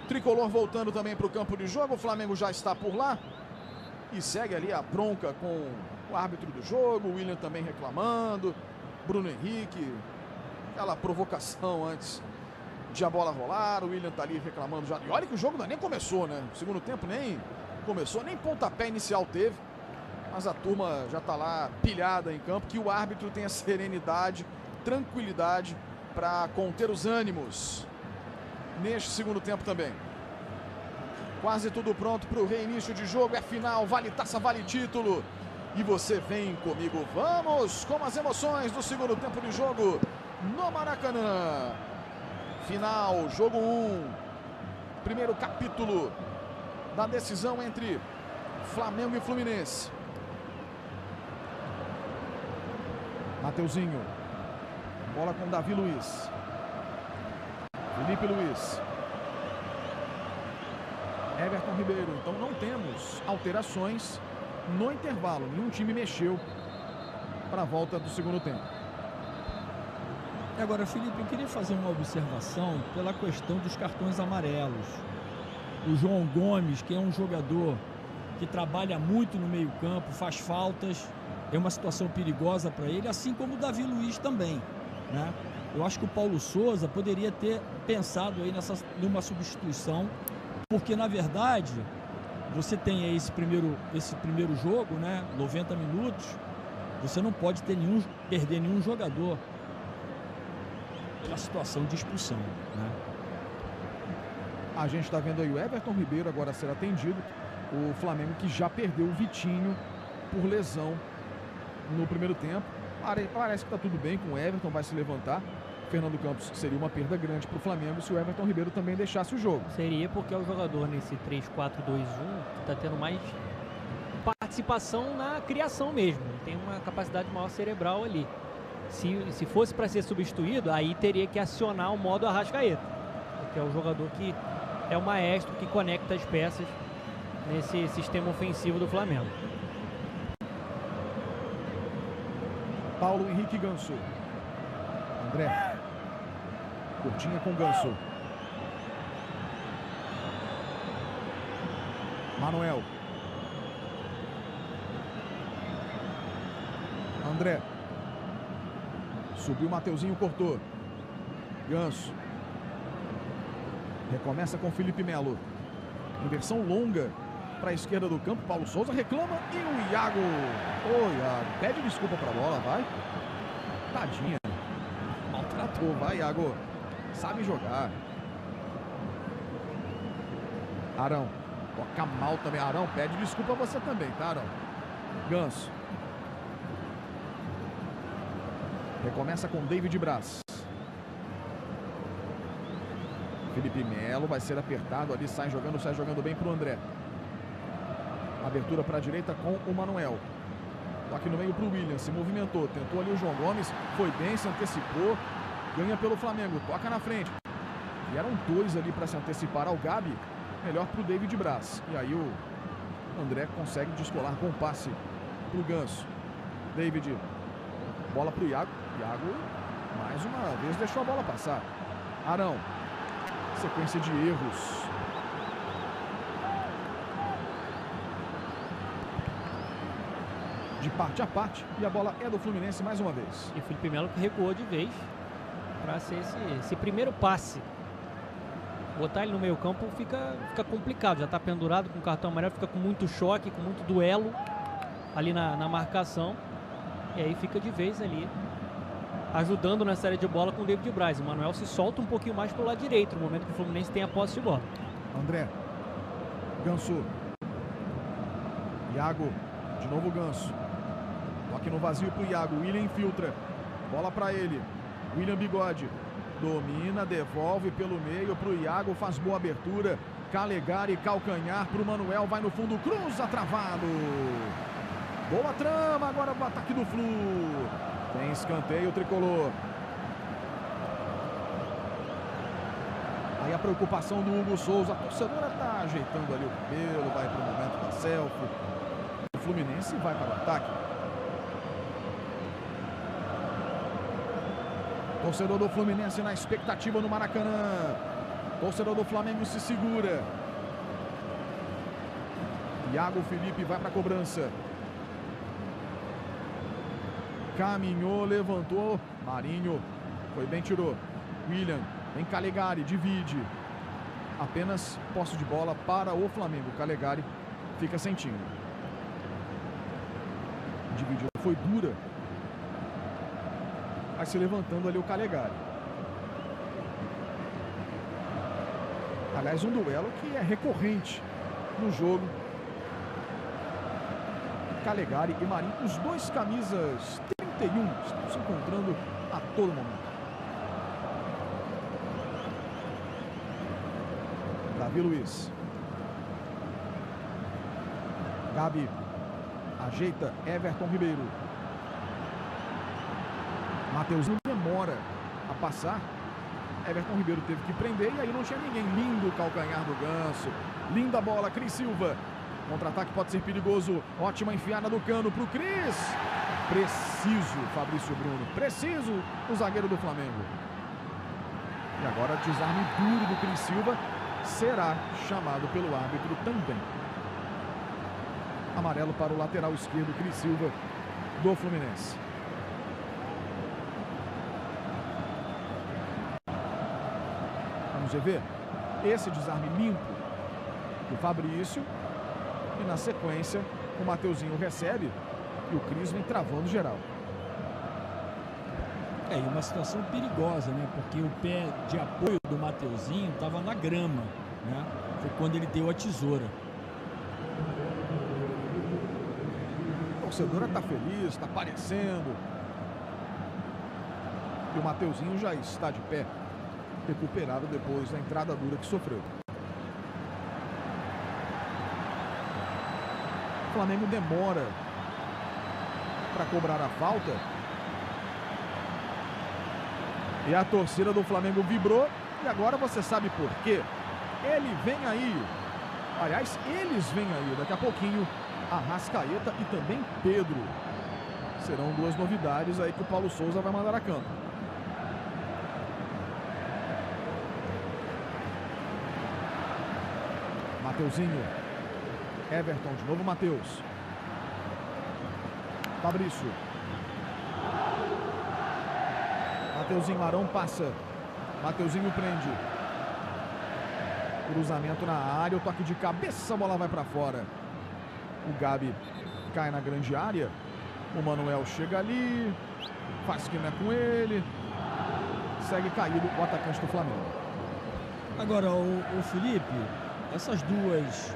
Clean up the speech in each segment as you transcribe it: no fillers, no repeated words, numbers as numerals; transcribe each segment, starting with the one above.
Tricolor voltando também para o campo de jogo. O Flamengo já está por lá. E segue ali a bronca com o árbitro do jogo. O William também reclamando. Bruno Henrique. Aquela provocação antes de a bola rolar. O William tá ali reclamando já. E olha que o jogo nem começou, né? O segundo tempo nem começou, nem pontapé inicial teve. Mas a turma já tá lá pilhada em campo. Que o árbitro tenha serenidade, tranquilidade para conter os ânimos neste segundo tempo também. Quase tudo pronto para o reinício de jogo. É final, vale taça, vale título. E você vem comigo. Vamos com as emoções do segundo tempo de jogo no Maracanã. Final, jogo 1. Primeiro capítulo da decisão entre Flamengo e Fluminense. Mateuzinho. Bola com Davi Luiz. Felipe Luiz. Everton Ribeiro. Então não temos alterações no intervalo. Nenhum time mexeu para a volta do segundo tempo. Agora, Felipe, eu queria fazer uma observação pela questão dos cartões amarelos. O João Gomes, que é um jogador que trabalha muito no meio-campo, faz faltas, é uma situação perigosa para ele, assim como o Davi Luiz também, né? Eu acho que o Paulo Souza poderia ter pensado aí numa substituição, porque na verdade você tem aí esse primeiro jogo, né? 90 minutos, você não pode perder nenhum jogador pela situação de expulsão, né? A gente está vendo aí o Everton Ribeiro agora ser atendido. O Flamengo que já perdeu o Vitinho por lesão no primeiro tempo. Parece que está tudo bem com o Everton, vai se levantar. Fernando Campos seria uma perda grande para o Flamengo se o Everton Ribeiro também deixasse o jogo. Seria porque é o jogador nesse 3-4-2-1 que está tendo mais participação na criação mesmo. Tem uma capacidade maior cerebral ali. Se fosse para ser substituído, aí teria que acionar o modo Arrascaeta, que é o jogador que é o maestro que conecta as peças nesse sistema ofensivo do Flamengo. Paulo Henrique Ganso. André. Curtinha com Ganso. Manuel. André. Subiu o Mateuzinho, cortou. Ganso. Recomeça com Felipe Melo. Inversão longa para a esquerda do campo. Paulo Souza reclama e o Iago. Ô, Iago. Pede desculpa para a bola, vai. Tadinha. Maltratou, vai, Iago. Sabe jogar. Arão. Toca mal também. Arão, pede desculpa a você também, tá, Arão? Ganso. Recomeça com David Braz. Felipe Melo vai ser apertado ali, sai jogando bem pro André. Abertura para a direita com o Manuel. Toque no meio pro William, se movimentou, tentou ali o João Gomes, foi bem, se antecipou, ganha pelo Flamengo, toca na frente. E eram dois ali para se antecipar ao Gabi, melhor pro David Braz. E aí o André consegue descolar com o passe pro Ganso. David, bola pro Iago. Iago, mais uma vez, deixou a bola passar. Arão. Sequência de erros. De parte a parte. E a bola é do Fluminense mais uma vez. E o Felipe Melo que recuou de vez para ser esse primeiro passe. Botar ele no meio campo fica complicado. Já está pendurado com o cartão amarelo. Fica com muito choque, com muito duelo ali na marcação. E aí fica de vez ali, ajudando na série de bola com o David Braz. O Manuel se solta um pouquinho mais pro lado direito, no momento que o Fluminense tem a posse de bola. André. Ganso. Iago. De novo Ganso. Toque no vazio pro Iago. William infiltra. Bola para ele. William Bigode. Domina, devolve pelo meio pro Iago. Faz boa abertura. Calegari, calcanhar pro Manuel. Vai no fundo, cruza, travado. Boa trama, agora o ataque do Flu. Tem escanteio tricolor. Aí a preocupação do Hugo Souza. A torcedora tá ajeitando ali o cabelo, vai pro momento da selfie. O Fluminense vai para o ataque. Torcedor do Fluminense na expectativa no Maracanã. Torcedor do Flamengo se segura. Iago Felipe vai para a cobrança. Caminhou, levantou. Marinho foi bem, tirou. William, vem Calegari, divide. Apenas posse de bola para o Flamengo. Calegari fica sem time. Dividiu, foi dura. Vai se levantando ali o Calegari. Aliás, um duelo que é recorrente no jogo. Calegari e Marinho, os dois camisas 31, estão se encontrando a todo momento. Davi Luiz. Gabi. Ajeita Everton Ribeiro. Mateuzinho demora a passar. Everton Ribeiro teve que prender e aí não tinha ninguém. Lindo o calcanhar do Ganso. Linda bola, Cris Silva. Contra-ataque pode ser perigoso. Ótima enfiada do Cano para o Cris. Preciso, Fabrício Bruno. Preciso o zagueiro do Flamengo. E agora desarme duro do Cris Silva. Será chamado pelo árbitro também. Amarelo para o lateral esquerdo, Cris Silva, do Fluminense. Vamos ver esse desarme limpo do Fabrício. E na sequência, o Mateuzinho recebe e o Cris vem travando geral. É, e uma situação perigosa, né? Porque o pé de apoio do Mateuzinho estava na grama, né? Foi quando ele deu a tesoura. A torcedora está feliz, está aparecendo. E o Mateuzinho já está de pé, recuperado depois da entrada dura que sofreu. O Flamengo demora para cobrar a falta. E a torcida do Flamengo vibrou. E agora você sabe por quê. Ele vem aí. Aliás, eles vêm aí. Daqui a pouquinho, Arrascaeta e também Pedro. Serão duas novidades aí que o Paulo Souza vai mandar a campo. Mateuzinho. Everton, de novo Matheus. Fabrício. Mateuzinho, Arão passa. Mateuzinho prende. Cruzamento na área, o toque de cabeça, a bola vai para fora. O Gabi cai na grande área. O Manuel chega ali, faz que não é com ele. Segue caído o atacante do Flamengo. Agora, o Felipe, essas duas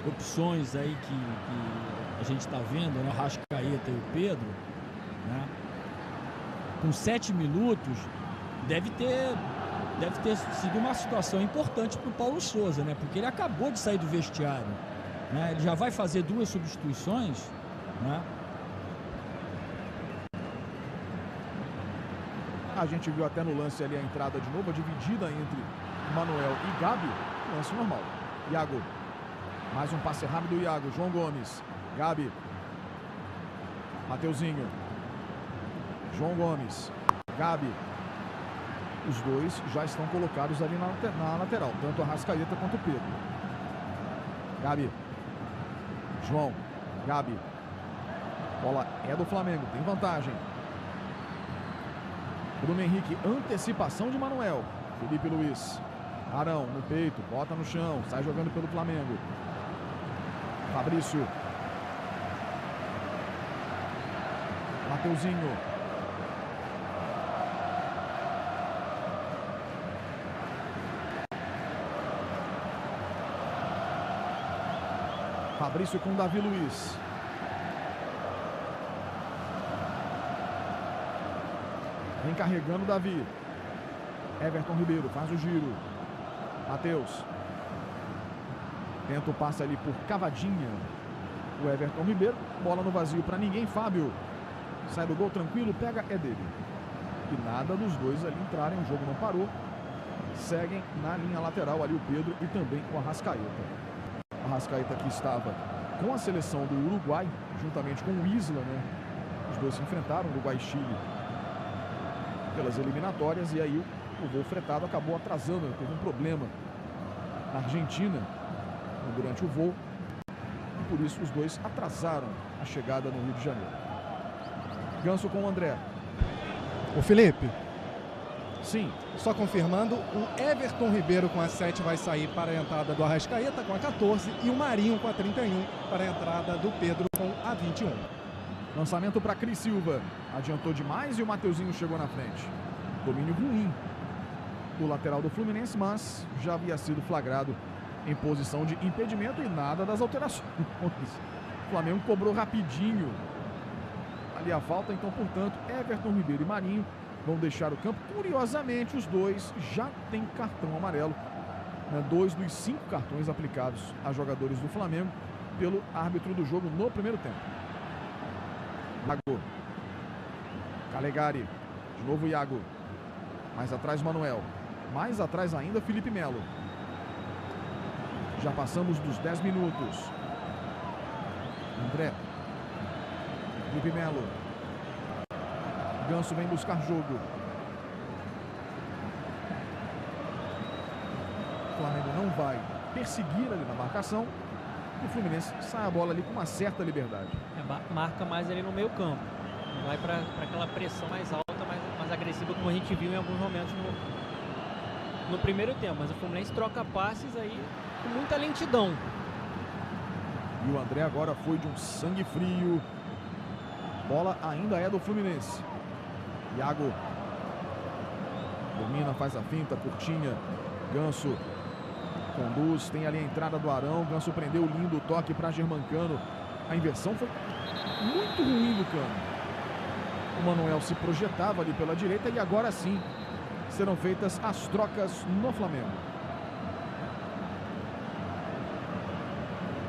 opções aí que a gente está vendo, né? O Arrascaeta e o Pedro, né? Com 7 minutos, deve ter sido uma situação importante para o Paulo Souza, né? Porque ele acabou de sair do vestiário, né? Ele já vai fazer duas substituições, né? A gente viu até no lance ali a entrada de novo, a dividida entre Manuel e Gabi. Lance normal. Iago. Mais um passe rápido do Iago. João Gomes. Gabi. Mateuzinho. João Gomes. Gabi. Os dois já estão colocados ali na lateral. Tanto a Arrascaeta quanto o Pedro. Gabi. João. Gabi. Bola é do Flamengo. Tem vantagem. Bruno Henrique. Antecipação de Manuel. Felipe Luiz. Arão no peito. Bota no chão. Sai jogando pelo Flamengo. Fabrício. Mateuzinho. Fabrício com Davi Luiz. Vem carregando o Davi. Everton Ribeiro faz o giro. Matheus. Tenta o passe ali por Cavadinha. O Everton Ribeiro. Bola no vazio para ninguém. Fábio. Sai do gol tranquilo. Pega, é dele. E nada dos dois ali entrarem. O jogo não parou. Seguem na linha lateral ali o Pedro e também o Arrascaeta. O Arrascaeta que estava com a seleção do Uruguai, juntamente com o Isla, né? Os dois se enfrentaram, Uruguai e Chile, pelas eliminatórias. E aí O voo fretado acabou atrasando, teve um problema na Argentina durante o voo. E por isso os dois atrasaram a chegada no Rio de Janeiro. Ganso com o André. O Felipe. Sim. Só confirmando, o Everton Ribeiro com a 7 vai sair para a entrada do Arrascaeta com a 14 e o Marinho com a 31 para a entrada do Pedro com a 21. Lançamento para Cris Silva. Adiantou demais e o Mateuzinho chegou na frente. Domínio ruim do lateral do Fluminense, mas já havia sido flagrado em posição de impedimento e nada das alterações. O Flamengo cobrou rapidinho ali a falta, então, portanto, Everton Ribeiro e Marinho vão deixar o campo. Curiosamente, os dois já têm cartão amarelo, né? 2 dos 5 cartões aplicados a jogadores do Flamengo pelo árbitro do jogo no primeiro tempo. Iago. Calegari. De novo Iago. Mais atrás Manuel. Mais atrás ainda Felipe Melo. Já passamos dos 10 minutos. André. Felipe Melo. Ganso vem buscar jogo. O Flamengo não vai perseguir ali na marcação. O Fluminense sai a bola ali com uma certa liberdade. Marca mais ali no meio campo. Vai para aquela pressão mais alta, mais agressiva, como a gente viu em alguns momentos no primeiro tempo. Mas o Fluminense troca passes aí com muita lentidão. E o André agora foi de um sangue frio. Bola ainda é do Fluminense. Iago domina, faz a finta, curtinha. Ganso conduz, tem ali a entrada do Arão. Ganso prendeu lindo o toque para Germancano. A inversão foi muito ruim do Cano. O Manuel se projetava ali pela direita e agora sim serão feitas as trocas no Flamengo.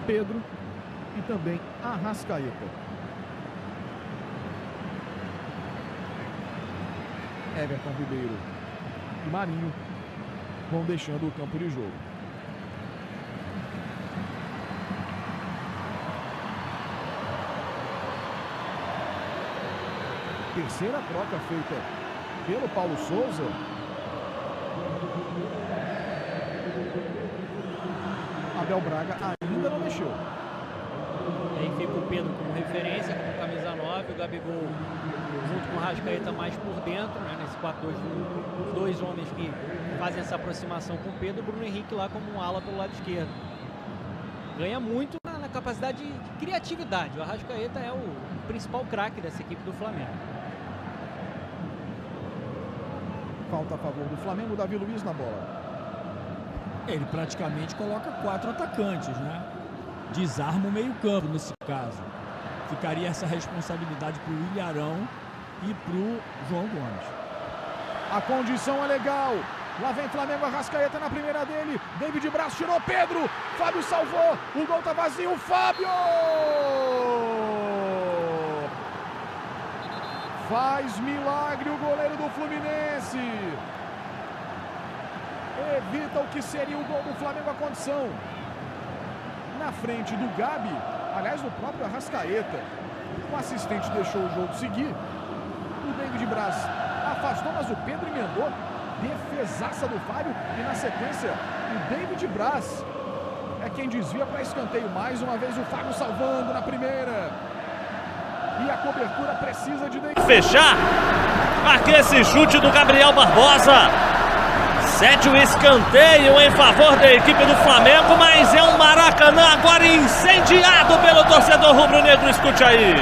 Pedro e também Arrascaeta. Everton Ribeiro e Marinho vão deixando o campo de jogo. Terceira troca feita pelo Paulo Souza. Abel Braga ainda não mexeu. E aí fica o Pedro como referência, com camisa 9, o Gabigol junto com o Arrascaeta mais por dentro, né, nesse 4-2-1, os dois homens que fazem essa aproximação com o Pedro, o Bruno Henrique lá como um ala pelo lado esquerdo. Ganha muito na capacidade de criatividade. O Arrascaeta é o principal craque dessa equipe do Flamengo. Falta a favor do Flamengo, Davi Luiz na bola. Ele praticamente coloca 4 atacantes, né? Desarma o meio-campo nesse caso. Ficaria essa responsabilidade para o Ilharão e para o João Gomes. A condição é legal. Lá vem Flamengo, Arrascaeta na primeira dele. David Braz tirou Pedro. Fábio salvou. O gol tá vazio. Fábio! Faz milagre o goleiro do Fluminense. Evita o que seria o gol do Flamengo, a condição. Na frente do Gabi, aliás, do próprio Arrascaeta. O assistente deixou o jogo seguir. O David Braz afastou, mas o Pedro emendou. Defesaça do Fábio. E na sequência, o David Braz é quem desvia para escanteio. Mais uma vez o Fábio salvando na primeira. E a cobertura precisa de fechar. Aqui esse chute do Gabriel Barbosa. Cede o escanteio em favor da equipe do Flamengo, mas é um Maracanã agora incendiado pelo torcedor rubro-negro. Escute aí.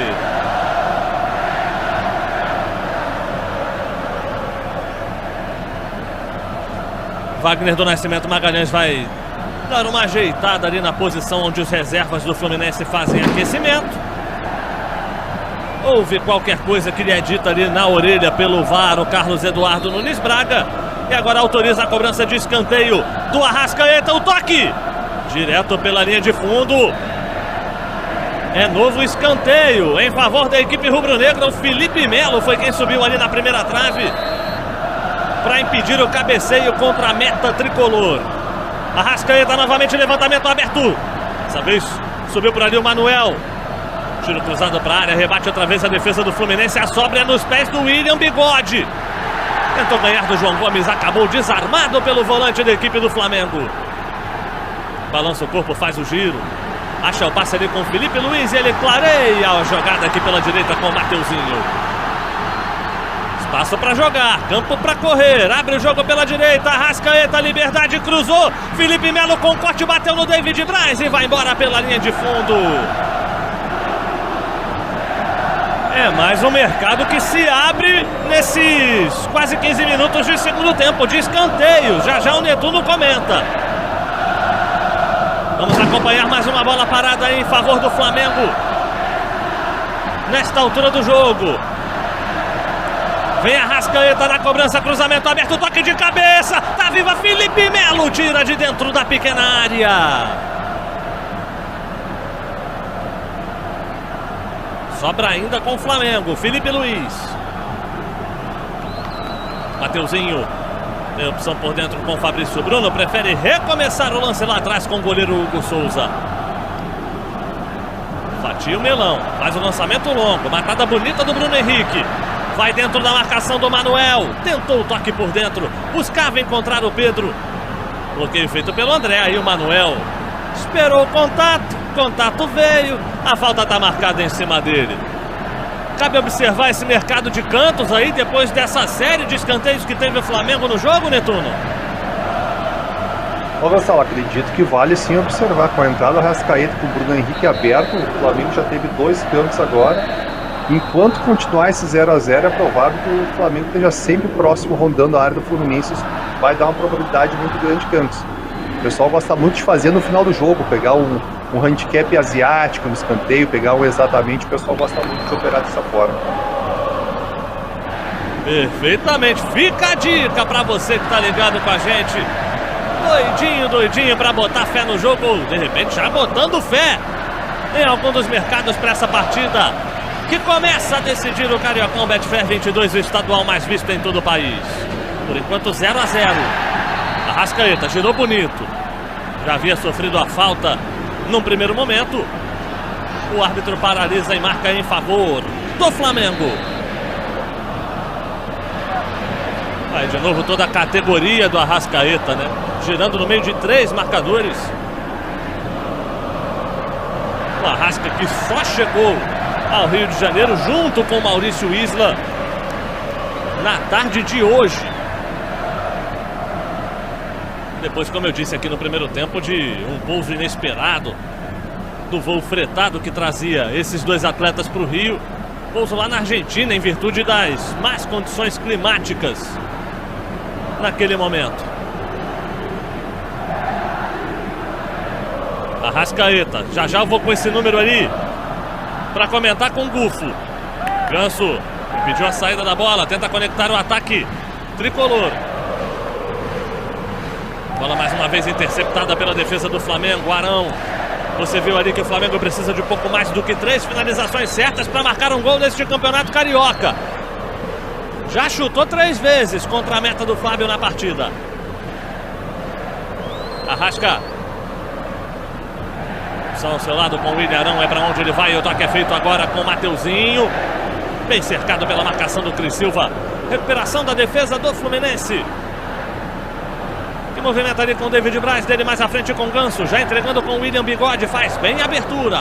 Wagner do Nascimento Magalhães vai dar uma ajeitada ali na posição onde os reservas do Fluminense fazem aquecimento. Houve qualquer coisa que lhe é dita ali na orelha pelo VAR, o Carlos Eduardo Nunes Braga. E agora autoriza a cobrança de escanteio do Arrascaeta. O toque direto pela linha de fundo. É novo escanteio em favor da equipe rubro-negra. O Felipe Melo foi quem subiu ali na primeira trave para impedir o cabeceio contra a meta tricolor. Arrascaeta novamente, levantamento aberto. Dessa vez subiu por ali o Manuel. Tiro cruzado para a área, rebate outra vez a defesa do Fluminense. A sobra é nos pés do William Bigode. Tentou ganhar do João Gomes, acabou desarmado pelo volante da equipe do Flamengo. Balança o corpo, faz o giro. Acha o passe ali com o Felipe Luiz e ele clareia a jogada aqui pela direita com o Mateuzinho. Espaço para jogar, campo para correr, abre o jogo pela direita, Arrascaeta, liberdade, cruzou. Felipe Melo com corte, bateu no David Braz e vai embora pela linha de fundo. É mais um mercado que se abre nesses quase 15 minutos de segundo tempo, de escanteio. Já o Netuno comenta. Vamos acompanhar mais uma bola parada em favor do Flamengo. Nesta altura do jogo. Vem a Arrascaeta na cobrança, cruzamento aberto, toque de cabeça. Tá viva Felipe Melo, tira de dentro da pequena área. Sobra ainda com o Flamengo, Felipe Luiz. Mateuzinho. Tem opção por dentro com o Fabrício Bruno. Prefere recomeçar o lance lá atrás com o goleiro Hugo Souza. Fatia o melão. Faz o lançamento longo. Matada bonita do Bruno Henrique. Vai dentro da marcação do Manuel. Tentou o toque por dentro. Buscava encontrar o Pedro. Bloqueio feito pelo André. Aí o Manuel esperou o contato. Contato veio. A falta está marcada em cima dele. Cabe observar esse mercado de cantos aí, depois dessa série de escanteios que teve o Flamengo no jogo, Netuno? Ô Gonçalo, acredito que vale sim observar. Com a entrada do Arrascaeta com o Bruno Henrique aberto, o Flamengo já teve 2 cantos agora. Enquanto continuar esse 0 a 0, é provável que o Flamengo esteja sempre próximo, rondando a área do Fluminense. Isso vai dar uma probabilidade muito grande de cantos. O pessoal gosta muito de fazer no final do jogo, pegar um handicap asiático no escanteio, pegar um exatamente, o pessoal gosta muito de operar dessa forma. Perfeitamente, fica a dica pra você que tá ligado com a gente. Doidinho pra botar fé no jogo, de repente já botando fé em algum dos mercados pra essa partida, que começa a decidir o Cariocão Betfair 22, o estadual mais visto em todo o país. Por enquanto 0 a 0. Arrascaeta girou bonito, já havia sofrido a falta num primeiro momento. O árbitro paralisa e marca em favor do Flamengo. Vai de novo toda a categoria do Arrascaeta, né? Girando no meio de 3 marcadores. O Arrasca que só chegou ao Rio de Janeiro junto com Maurício Isla na tarde de hoje. Depois, como eu disse aqui no primeiro tempo, de um pouso inesperado do voo fretado que trazia esses 2 atletas para o Rio. Pouso lá na Argentina em virtude das más condições climáticas naquele momento. Arrascaeta, já eu vou com esse número ali para comentar com o Gufo. Ganso pediu a saída da bola, tenta conectar o ataque tricolor. Bola mais uma vez interceptada pela defesa do Flamengo. Arão, você viu ali que o Flamengo precisa de pouco mais do que 3 finalizações certas para marcar um gol neste campeonato carioca. Já chutou 3 vezes contra a meta do Fábio na partida. Arrasca. Opção ao seu lado com o William Arão, é para onde ele vai. O toque é feito agora com o Mateuzinho. Bem cercado pela marcação do Cris Silva. Recuperação da defesa do Fluminense. Que movimenta ali com o David Braz, dele mais à frente com o Ganso, já entregando com o William Bigode, faz bem a abertura.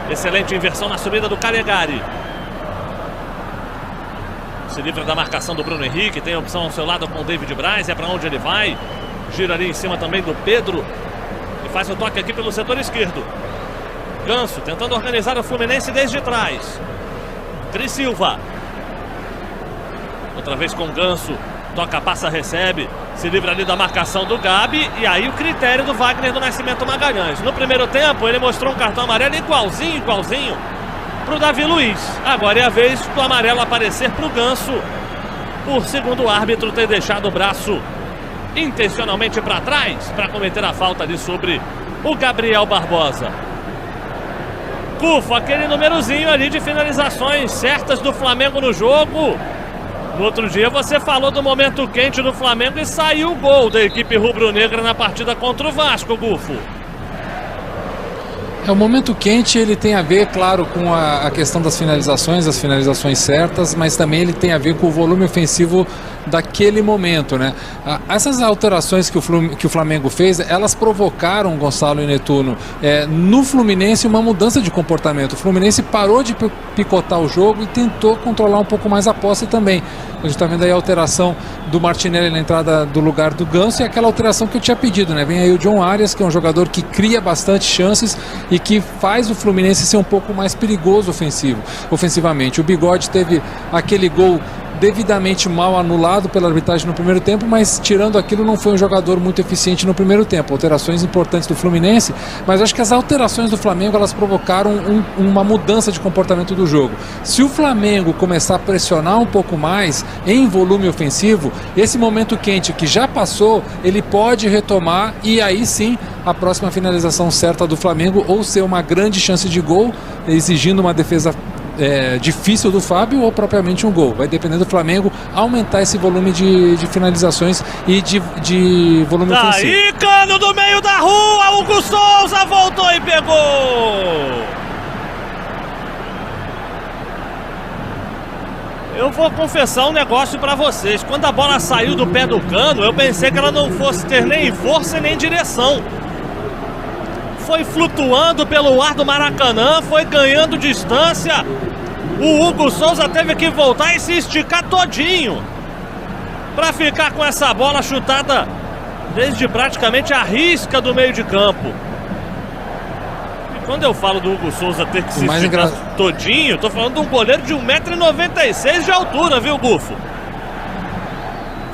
Excelente inversão na subida do Calegari. Se livra da marcação do Bruno Henrique, tem a opção ao seu lado com o David Braz, é para onde ele vai. Gira ali em cima também do Pedro e faz o toque aqui pelo setor esquerdo. Ganso tentando organizar o Fluminense desde trás. Cris Silva. Outra vez com o Ganso. Toca, passa, recebe. Se livra ali da marcação do Gabi. E aí o critério do Wagner do Nascimento Magalhães. No primeiro tempo ele mostrou um cartão amarelo igualzinho pro Davi Luiz. Agora é a vez do amarelo aparecer pro Ganso, por segundo o árbitro ter deixado o braço intencionalmente para trás para cometer a falta ali sobre o Gabriel Barbosa. Cufo, aquele númerozinho ali de finalizações certas do Flamengo no jogo. No outro dia você falou do momento quente do Flamengo e saiu o gol da equipe rubro-negra na partida contra o Vasco, Gufo. O momento quente ele tem a ver, claro, com a questão das finalizações, as finalizações certas, mas também ele tem a ver com o volume ofensivo daquele momento, né? Essas alterações que o Flamengo fez, elas provocaram, Gonçalo e Netuno, no Fluminense uma mudança de comportamento. O Fluminense parou de picotar o jogo e tentou controlar um pouco mais a posse também. A gente está vendo aí a alteração do Martinelli na entrada do lugar do Ganso e aquela alteração que eu tinha pedido, né? Vem aí o John Arias, que é um jogador que cria bastante chances e que faz o Fluminense ser um pouco mais perigoso ofensivamente. O Bigode teve aquele gol devidamente mal anulado pela arbitragem no primeiro tempo, mas tirando aquilo não foi um jogador muito eficiente no primeiro tempo. Alterações importantes do Fluminense, mas acho que as alterações do Flamengo elas provocaram uma mudança de comportamento do jogo. Se o Flamengo começar a pressionar um pouco mais em volume ofensivo, esse momento quente que já passou, ele pode retomar e aí sim a próxima finalização certa do Flamengo ou ser uma grande chance de gol, exigindo uma defesa difícil do Fábio ou propriamente um gol. Vai depender do Flamengo aumentar esse volume de finalizações e de volume ofensivo. Aí, Cano do meio da rua, Hugo Souza voltou e pegou. Eu vou confessar um negócio pra vocês. Quando a bola saiu do pé do Cano, eu pensei que ela não fosse ter nem força nem direção. Foi flutuando pelo ar do Maracanã, foi ganhando distância. O Hugo Souza teve que voltar e se esticar todinho para ficar com essa bola chutada desde praticamente a risca do meio de campo. E quando eu falo do Hugo Souza ter que se esticar todinho, tô falando de um goleiro de 1,96 m de altura, viu, Gufo?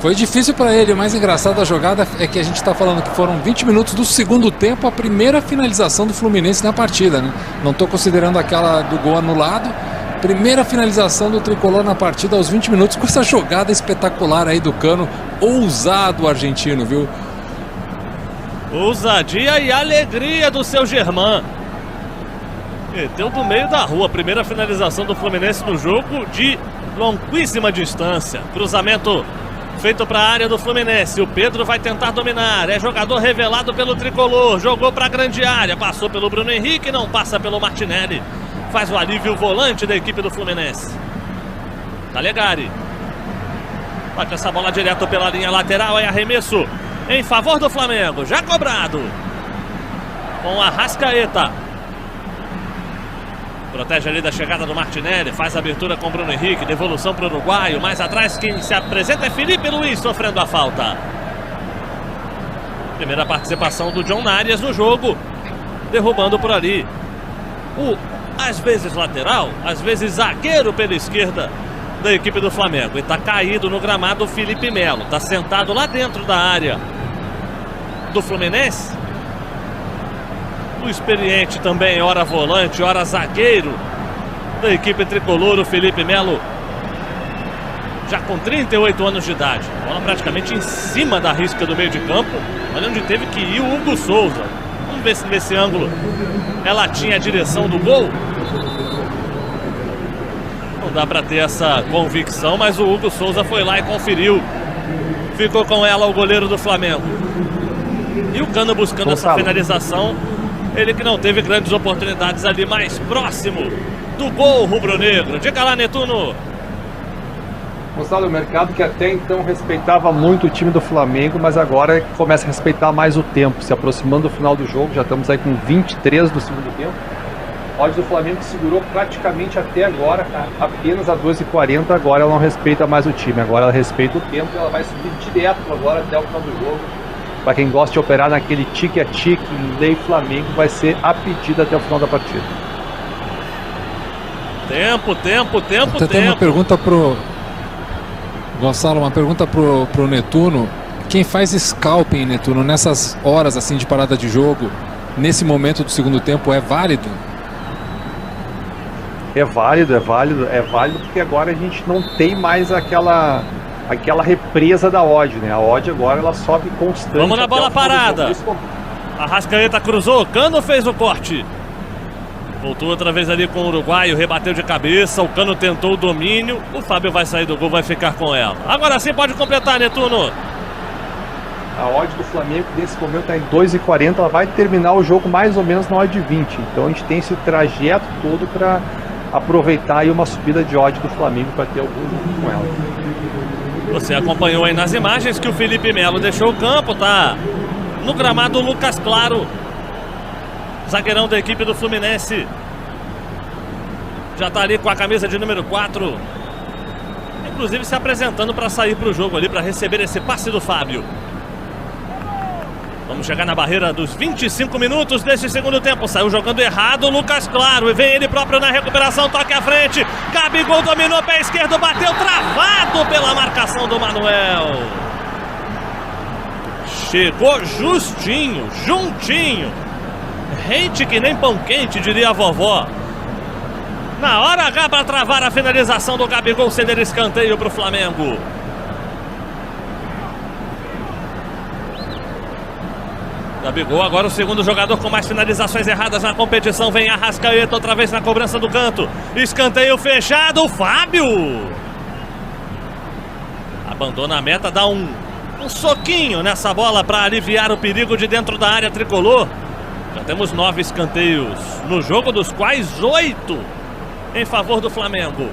Foi difícil para ele. O mais engraçado da jogada é que a gente está falando que foram 20 minutos do segundo tempo, a primeira finalização do Fluminense na partida, né? Não estou considerando aquela do gol anulado. Primeira finalização do Tricolor na partida aos 20 minutos, com essa jogada espetacular aí do Cano. Ousado argentino, viu? Ousadia e alegria do seu Germán. Meteu do meio da rua. Primeira finalização do Fluminense no jogo de longuíssima distância. Cruzamento feito para a área do Fluminense. O Pedro vai tentar dominar. É jogador revelado pelo Tricolor. Jogou para a grande área. Passou pelo Bruno Henrique. Não passa pelo Martinelli. Faz o alívio o volante da equipe do Fluminense. Calegari. Bate essa bola direto pela linha lateral. É arremesso em favor do Flamengo. Já cobrado. Com a Arrascaeta. Protege ali da chegada do Martinelli. Faz a abertura com o Bruno Henrique. Devolução para o uruguaio. Mais atrás quem se apresenta é Felipe Luiz sofrendo a falta. Primeira participação do John Arias no jogo. Derrubando por ali às vezes lateral, às vezes zagueiro pela esquerda da equipe do Flamengo. E está caído no gramado o Felipe Melo. Está sentado lá dentro da área do Fluminense. O experiente também, ora volante, ora zagueiro da equipe tricolor, o Felipe Melo, já com 38 anos de idade. Bola praticamente em cima da risca do meio de campo. Olha onde teve que ir o Hugo Souza. Vamos ver se nesse ângulo ela tinha a direção do gol. Não dá para ter essa convicção, mas o Hugo Souza foi lá e conferiu. Ficou com ela o goleiro do Flamengo. E o Cano buscando essa finalização. Ele que não teve grandes oportunidades ali mais próximo do gol rubro-negro. Diga lá, Netuno. Gonçalo, o mercado que até então respeitava muito o time do Flamengo, mas agora começa a respeitar mais o tempo, se aproximando do final do jogo. Já estamos aí com 23 do segundo tempo. A odd do Flamengo segurou praticamente até agora, apenas a 2,40. Agora ela não respeita mais o time, agora ela respeita o tempo. Ela vai subir direto agora até o final do jogo. Para quem gosta de operar naquele tique a tique, lei Flamengo, vai ser a pedida até o final da partida. Tempo. Tem uma pergunta pro Gonçalo, uma pergunta pro Netuno. Quem faz scalping, Netuno, nessas horas assim de parada de jogo, nesse momento do segundo tempo, é válido? É válido porque agora a gente não tem mais aquela represa da odd, né? A odd agora ela sobe constante. Vamos na bola parada. Arrascaeta cruzou, Cano fez o corte. Voltou outra vez ali com o uruguaio, rebateu de cabeça, o Cano tentou o domínio, o Fábio vai sair do gol, vai ficar com ela. Agora sim pode completar, Netuno. A odd do Flamengo nesse momento está em 2,40, ela vai terminar o jogo mais ou menos na odd de 20. Então a gente tem esse trajeto todo para aproveitar aí uma subida de odd do Flamengo para ter algum jogo com ela. Você acompanhou aí nas imagens que o Felipe Melo deixou o campo, tá no gramado o Lucas Claro, zagueirão da equipe do Fluminense. Já tá ali com a camisa de número 4, inclusive se apresentando para sair para o jogo ali, para receber esse passe do Fábio. Vamos chegar na barreira dos 25 minutos desse segundo tempo. Saiu jogando errado o Lucas Claro. E vem ele próprio na recuperação. Toque à frente. Gabigol dominou, pé esquerdo. Bateu travado pela marcação do Manuel. Chegou justinho, juntinho. Rente que nem pão quente, diria a vovó. Na hora H para travar a finalização do Gabigol. Ceder escanteio para o Flamengo. Gabigol agora o segundo jogador com mais finalizações erradas na competição. Vem Arrascaeta outra vez na cobrança do canto. Escanteio fechado, Fábio abandona a meta, dá um soquinho nessa bola para aliviar o perigo de dentro da área tricolor. Já temos 9 escanteios no jogo, dos quais 8 em favor do Flamengo.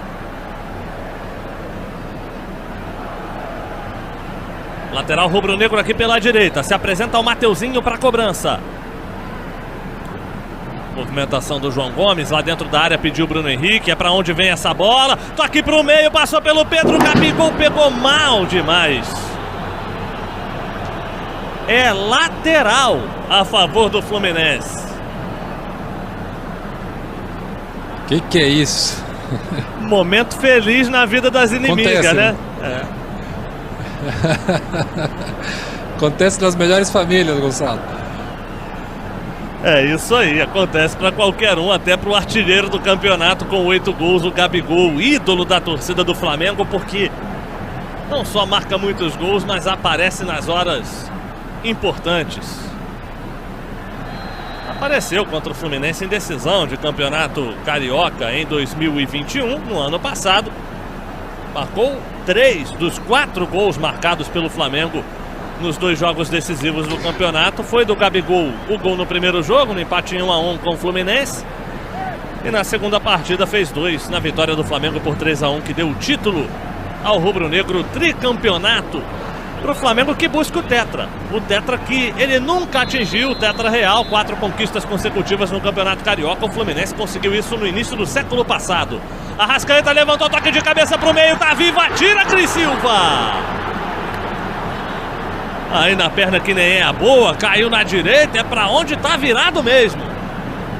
Lateral rubro-negro aqui pela direita. Se apresenta o Mateuzinho para a cobrança. Movimentação do João Gomes lá dentro da área. Pediu o Bruno Henrique. É para onde vem essa bola. Toque para o meio. Passou pelo Pedro. Gabigol pegou mal demais. É lateral a favor do Fluminense. Que é isso? Momento feliz na vida das inimigas, acontece, né? Acontece nas melhores famílias, Gonçalo. É isso aí, acontece para qualquer um, até para o artilheiro do campeonato com 8 gols, o Gabigol, ídolo da torcida do Flamengo, porque não só marca muitos gols, mas aparece nas horas importantes. Apareceu contra o Fluminense em decisão de campeonato carioca em 2021, no ano passado. Marcou 3 dos 4 gols marcados pelo Flamengo nos 2 jogos decisivos do campeonato. Foi do Gabigol o gol no primeiro jogo, no empate em 1-1 com o Fluminense. E na segunda partida fez 2 na vitória do Flamengo por 3-1, que deu o título ao rubro-negro, tricampeonato para o Flamengo, que busca o tetra. O tetra que ele nunca atingiu, o tetra real, 4 conquistas consecutivas no campeonato carioca. O Fluminense conseguiu isso no início do século passado. Arrascaeta levantou, toque de cabeça para o meio, tá vivo, atira, Cris Silva. Aí na perna que nem é a boa, caiu na direita, é para onde tá virado mesmo.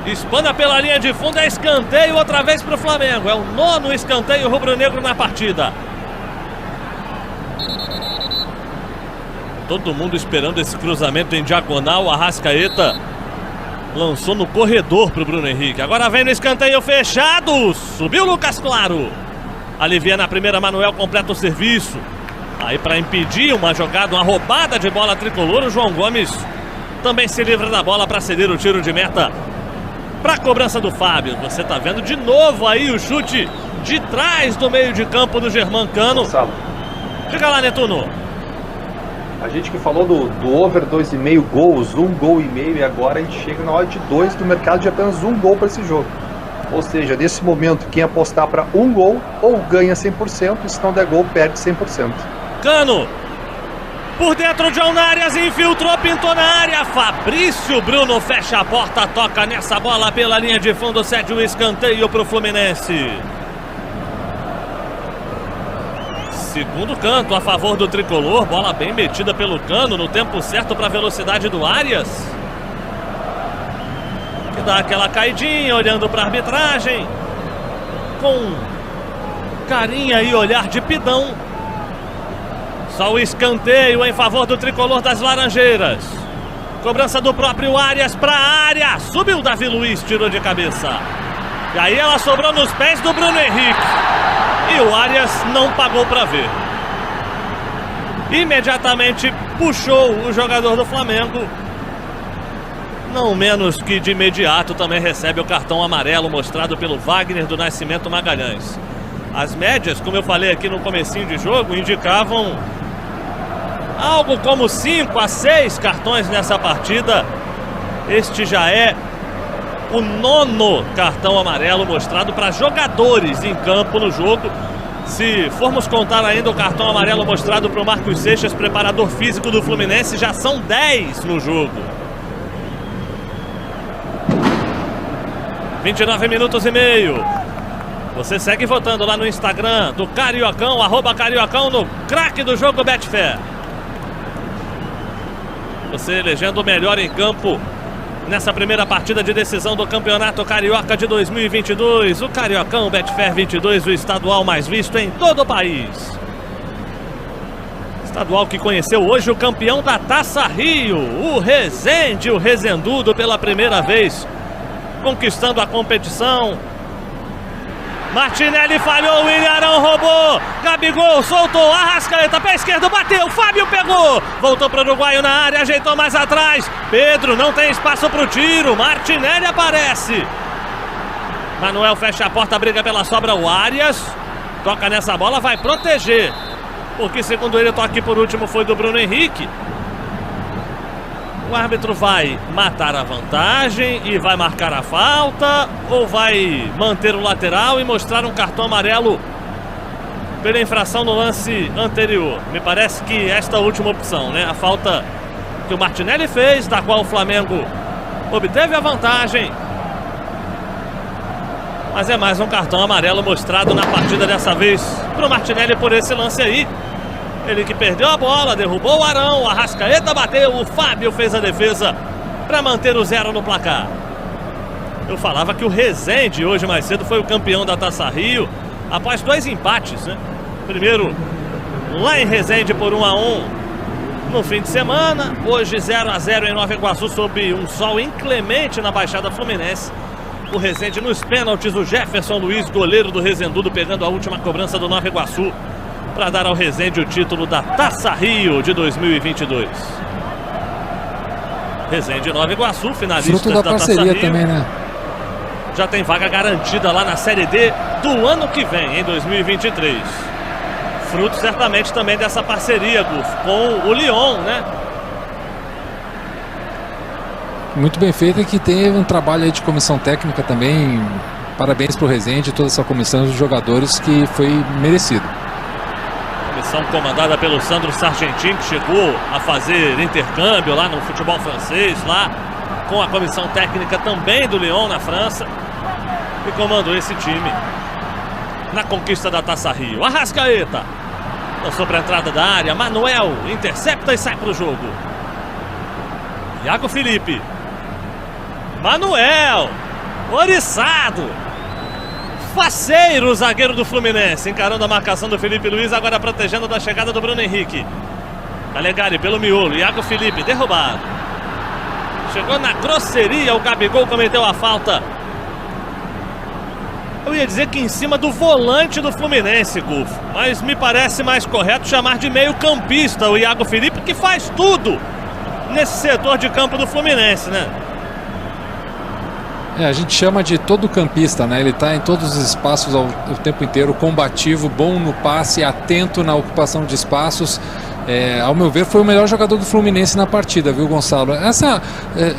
Espana pela linha de fundo, é escanteio outra vez para o Flamengo. É o 9º escanteio rubro-negro na partida. Todo mundo esperando esse cruzamento em diagonal. O Arrascaeta lançou no corredor para o Bruno Henrique. Agora vem no escanteio fechado. Subiu o Lucas Claro. Alivia na primeira, Manuel completa o serviço. Aí para impedir uma jogada, uma roubada de bola tricolor, o João Gomes também se livra da bola para ceder o tiro de meta para a cobrança do Fábio. Você tá vendo de novo aí o chute de trás do meio de campo do Germancano. Diga lá, Netuno. A gente que falou do over 2,5 gols, 1 gol e meio, e agora a gente chega na hora de 2 do mercado de apenas 1 gol para esse jogo. Ou seja, nesse momento, quem apostar para 1 gol ou ganha 100%, e se não der gol, perde 100%. Cano, por dentro, John Arias infiltrou, pintou na área. Fabrício Bruno fecha a porta, toca nessa bola pela linha de fundo, cede o escanteio para o Fluminense. Segundo canto a favor do tricolor, bola bem metida pelo Cano, no tempo certo para a velocidade do Arias, que dá aquela caidinha, olhando para a arbitragem, com carinha e olhar de pidão. Só o escanteio em favor do tricolor das Laranjeiras. Cobrança do próprio Arias para a área, subiu Davi Luiz, tirou de cabeça. E aí ela sobrou nos pés do Bruno Henrique. E o Arias não pagou para ver. Imediatamente puxou o jogador do Flamengo. Não menos que de imediato também recebe o cartão amarelo mostrado pelo Wagner do Nascimento Magalhães. As médias, como eu falei aqui no comecinho de jogo, indicavam algo como 5 a 6 cartões nessa partida. Este já é o 9º cartão amarelo mostrado para jogadores em campo no jogo. Se formos contar ainda o cartão amarelo mostrado para o Marcos Seixas, preparador físico do Fluminense, já são 10 no jogo. 29 minutos e meio. Você segue votando lá no Instagram do Cariocão, @Cariocão, no craque do jogo Betfair. Você elegendo o melhor em campo nessa primeira partida de decisão do Campeonato Carioca de 2022. O Cariocão Betfair 22, o estadual mais visto em todo o país. Estadual que conheceu hoje o campeão da Taça Rio, o Resende, o Rezendudo, pela primeira vez conquistando a competição. Martinelli falhou, o Ilharão roubou, Gabigol soltou, Arrascaeta, pé esquerdo, bateu, Fábio pegou, voltou para o uruguaio na área, ajeitou mais atrás, Pedro não tem espaço para o tiro, Martinelli aparece. Manuel fecha a porta, briga pela sobra, o Arias toca nessa bola, vai proteger, porque segundo ele o toque por último foi do Bruno Henrique. O árbitro vai matar a vantagem e vai marcar a falta, ou vai manter o lateral e mostrar um cartão amarelo pela infração no lance anterior? Me parece que esta última opção, né? A falta que o Martinelli fez, da qual o Flamengo obteve a vantagem. Mas é mais um cartão amarelo mostrado na partida dessa vez para o Martinelli por esse lance aí. Ele que perdeu a bola, derrubou o Arão, o Arrascaeta bateu, o Fábio fez a defesa para manter o 0 no placar. Eu falava que o Resende hoje mais cedo foi o campeão da Taça Rio, após 2 empates, né? Primeiro lá em Resende por 1 a 1 no fim de semana, hoje 0 a 0 em Nova Iguaçu sob um sol inclemente na Baixada Fluminense. O Resende nos pênaltis, o Jefferson Luiz, goleiro do Rezendudo, pegando a última cobrança do Nova Iguaçu para dar ao Resende o título da Taça Rio de 2022. Resende e Nova Iguaçu, finalistas fruto da parceria Taça Rio. Também, né? Já tem vaga garantida lá na Série D do ano que vem, em 2023. Fruto certamente também dessa parceria, Guf, com o Lyon, né? Muito bem feito, e que tem um trabalho aí de comissão técnica também. Parabéns para o Resende e toda essa comissão dos jogadores, que foi merecido. Comissão comandada pelo Sandro Sargentin, que chegou a fazer intercâmbio lá no futebol francês, lá com a comissão técnica também do Lyon na França, e comandou esse time na conquista da Taça Rio. Arrascaeta lançou para a entrada da área, Manuel intercepta e sai para o jogo. Iago Felipe, Manuel, oriçado, faceiro, o zagueiro do Fluminense, encarando a marcação do Felipe Luiz, agora protegendo da chegada do Bruno Henrique. Calegari pelo miolo, Iago Felipe derrubado, chegou na grosseria, o Gabigol cometeu a falta. Eu ia dizer que em cima do volante do Fluminense, Guf, mas me parece mais correto chamar de meio campista o Iago Felipe, que faz tudo nesse setor de campo do Fluminense, né? A gente chama de todo campista, né? Ele está em todos os espaços o tempo inteiro, combativo, bom no passe, atento na ocupação de espaços. Ao meu ver, foi o melhor jogador do Fluminense na partida, viu, Gonçalo? Essa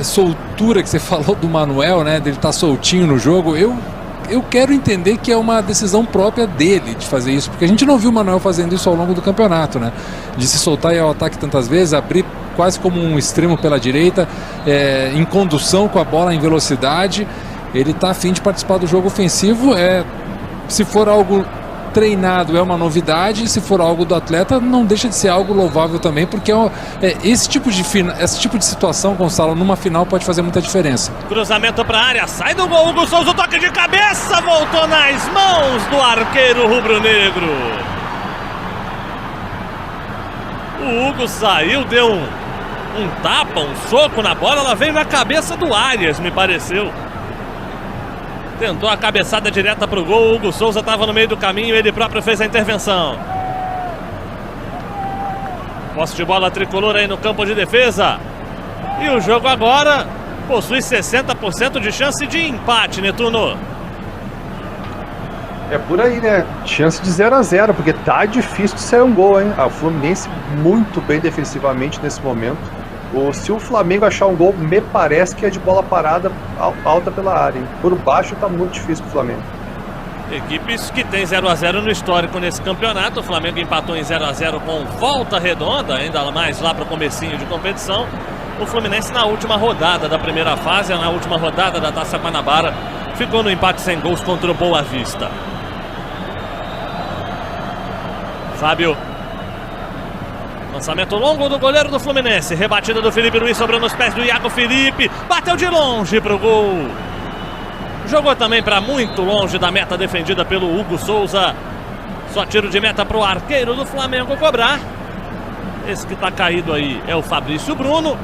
soltura que você falou do Manuel, né? Dele estar soltinho no jogo, eu quero entender que é uma decisão própria dele de fazer isso, porque a gente não viu o Manuel fazendo isso ao longo do campeonato, né? De se soltar e ir ao ataque tantas vezes, abrir quase como um extremo pela direita, em condução com a bola em velocidade. Ele está a fim de participar do jogo ofensivo. Se for algo treinado, é uma novidade. Se for algo do atleta, não deixa de ser algo louvável também, porque esse tipo de situação, Gonçalo, numa final pode fazer muita diferença. Cruzamento para a área, sai do gol, Hugo Souza, o toque de cabeça, voltou nas mãos do arqueiro rubro-negro. O Hugo saiu, deu um tapa, um soco na bola, ela veio na cabeça do Arias, me pareceu. Tentou a cabeçada direta para o gol, o Hugo Souza estava no meio do caminho, ele próprio fez a intervenção. Posse de bola tricolor aí no campo de defesa. E o jogo agora possui 60% de chance de empate, Netuno. É por aí, né? Chance de 0-0, porque tá difícil de sair um gol, hein? O Fluminense muito bem defensivamente nesse momento. Se o Flamengo achar um gol, me parece que é de bola parada alta pela área, hein? Por baixo tá muito difícil pro Flamengo. Equipes que tem 0-0 no histórico nesse campeonato. O Flamengo empatou em 0-0 com Volta Redonda, ainda mais lá para o comecinho de competição. O Fluminense na última rodada da primeira fase, na última rodada da Taça Guanabara, ficou no empate sem gols contra o Boa Vista. Fábio. Lançamento longo do goleiro do Fluminense. Rebatida do Felipe Luiz sobrando nos pés do Iago Felipe. Bateu de longe pro gol. Jogou também para muito longe da meta defendida pelo Hugo Souza. Só tiro de meta pro arqueiro do Flamengo cobrar. Esse que tá caído aí é o Fabrício Bruno.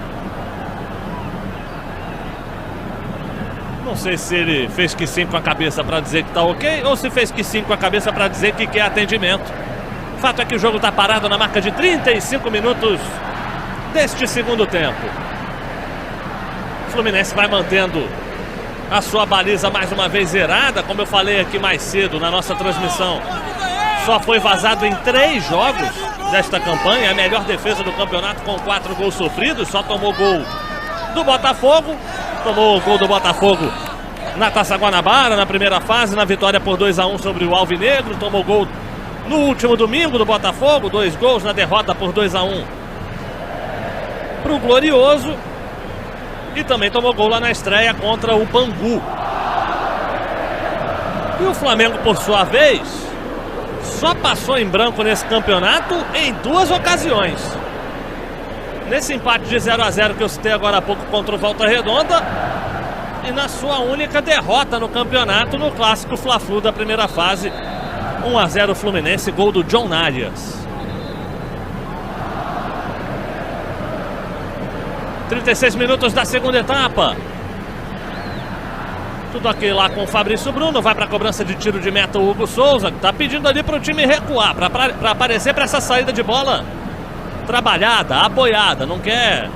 Não sei se ele fez que sim com a cabeça para dizer que tá ok, ou se fez que sim com a cabeça para dizer que quer atendimento. O fato é que o jogo tá parado na marca de 35 minutos deste segundo tempo. O Fluminense vai mantendo a sua baliza mais uma vez zerada, como eu falei aqui mais cedo na nossa transmissão. Só foi vazado em 3 jogos desta campanha, a melhor defesa do campeonato com 4 gols sofridos. Só tomou gol do Botafogo, tomou o gol do Botafogo na Taça Guanabara, na primeira fase, na vitória por 2-1 sobre o Alvinegro. Tomou gol no último domingo do Botafogo, 2 gols na derrota por 2-1 pro Glorioso. E também tomou gol lá na estreia contra o Bangu. E o Flamengo, por sua vez, só passou em branco nesse campeonato em 2 ocasiões. Nesse empate de 0-0 que eu citei agora há pouco contra o Volta Redonda, e na sua única derrota no campeonato no clássico Fla-Flu da primeira fase, 1-0 Fluminense, gol do John Arias. 36 minutos da segunda etapa. Tudo aqui lá com o Fabrício Bruno. Vai para a cobrança de tiro de meta o Hugo Souza, que está pedindo ali para o time recuar, para aparecer para essa saída de bola trabalhada, apoiada. Não quer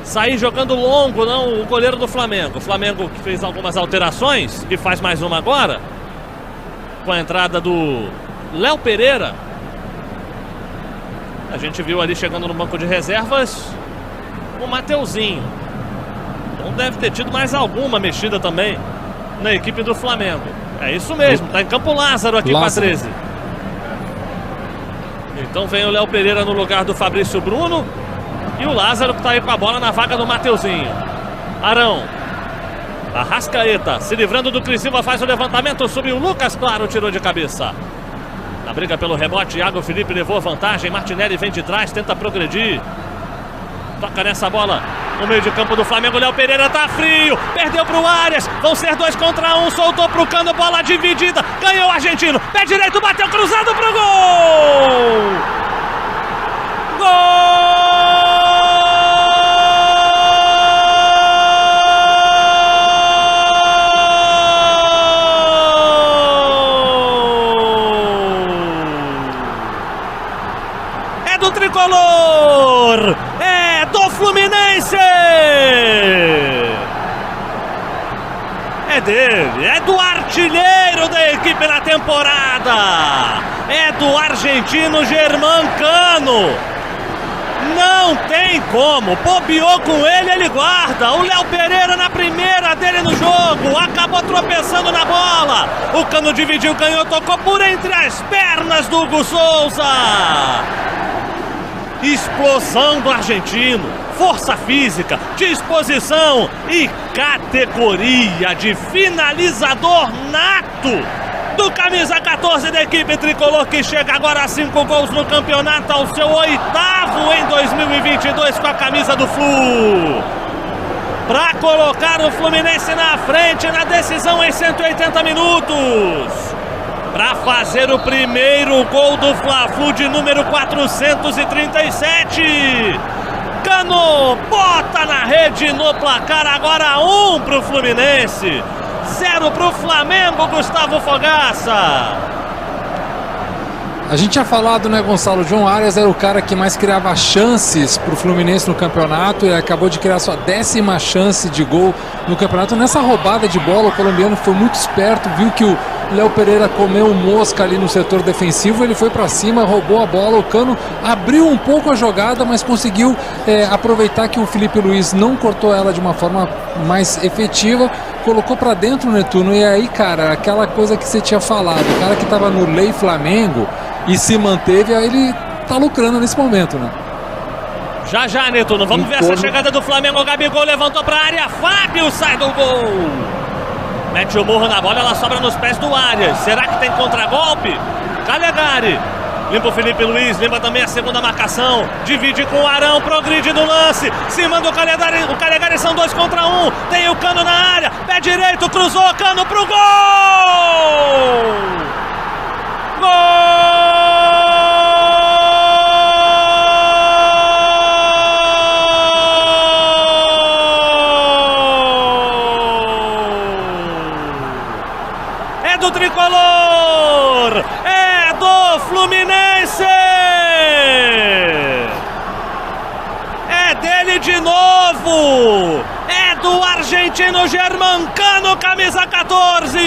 sair jogando longo, não, o goleiro do Flamengo. O Flamengo que fez algumas alterações e faz mais uma agora, com a entrada do Léo Pereira. A gente viu ali chegando no banco de reservas o Mateuzinho. Então deve ter tido mais alguma mexida também na equipe do Flamengo. É isso mesmo, tá em Campo Lázaro aqui com a 13. Então vem o Léo Pereira no lugar do Fabrício Bruno. E o Lázaro que tá aí com a bola na vaga do Mateuzinho. Arão. Arrascaeta se livrando do Cris Silva, faz o levantamento, subiu o Lucas Claro, tirou de cabeça. Na briga pelo rebote, Iago Felipe levou a vantagem. Martinelli vem de trás, tenta progredir. Toca nessa bola no meio de campo do Flamengo. Léo Pereira tá frio, perdeu pro Arias. Vão ser 2 contra 1, soltou pro Cano, bola dividida. Ganhou o argentino, pé direito, bateu cruzado pro gol. Gol! É do tricolor! É do Fluminense! É dele, é do artilheiro da equipe na temporada! É do argentino Germancano! Não tem como, bobeou com ele guarda. O Léo Pereira na primeira dele no jogo, acabou tropeçando na bola. O Cano dividiu, ganhou, tocou por entre as pernas do Hugo Souza. Explosão do argentino, força física, disposição e categoria de finalizador nato do camisa 14 da equipe tricolor, que chega agora a 5 gols no campeonato, ao seu 8º em 2022 com a camisa do Flu, para colocar o Fluminense na frente na decisão em 180 minutos, para fazer o primeiro gol do Fla-Flu de número 437. Cano bota na rede no placar, agora 1 para o Fluminense, 0 para o Flamengo, Gustavo Fogaça. A gente tinha falado, né, Gonçalo? John Arias era o cara que mais criava chances para o Fluminense no campeonato e acabou de criar sua 10ª chance de gol no campeonato. Nessa roubada de bola, o colombiano foi muito esperto, viu que o Léo Pereira comeu mosca ali no setor defensivo, ele foi para cima, roubou a bola, o Cano abriu um pouco a jogada, mas conseguiu aproveitar que o Felipe Luiz não cortou ela de uma forma mais efetiva, colocou para dentro o Netuno. E aí, cara, aquela coisa que você tinha falado, o cara que estava no Lei Flamengo e se manteve, aí ele tá lucrando nesse momento, né? Já, Netuno, vamos ver essa chegada do Flamengo. O Gabigol levantou pra área, Fábio sai do gol. Mete o morro na bola, ela sobra nos pés do Arias. Será que tem contragolpe? Calegari limpa o Felipe Luiz, limpa também a segunda marcação. Divide com o Arão, progride no lance. Cima do Calegari, o Calegari são 2 contra 1. Tem o Cano na área, pé direito, cruzou, Cano pro gol! Gol! Do tricolor, é do Fluminense, é dele de novo, é do argentino Germancano, camisa 14.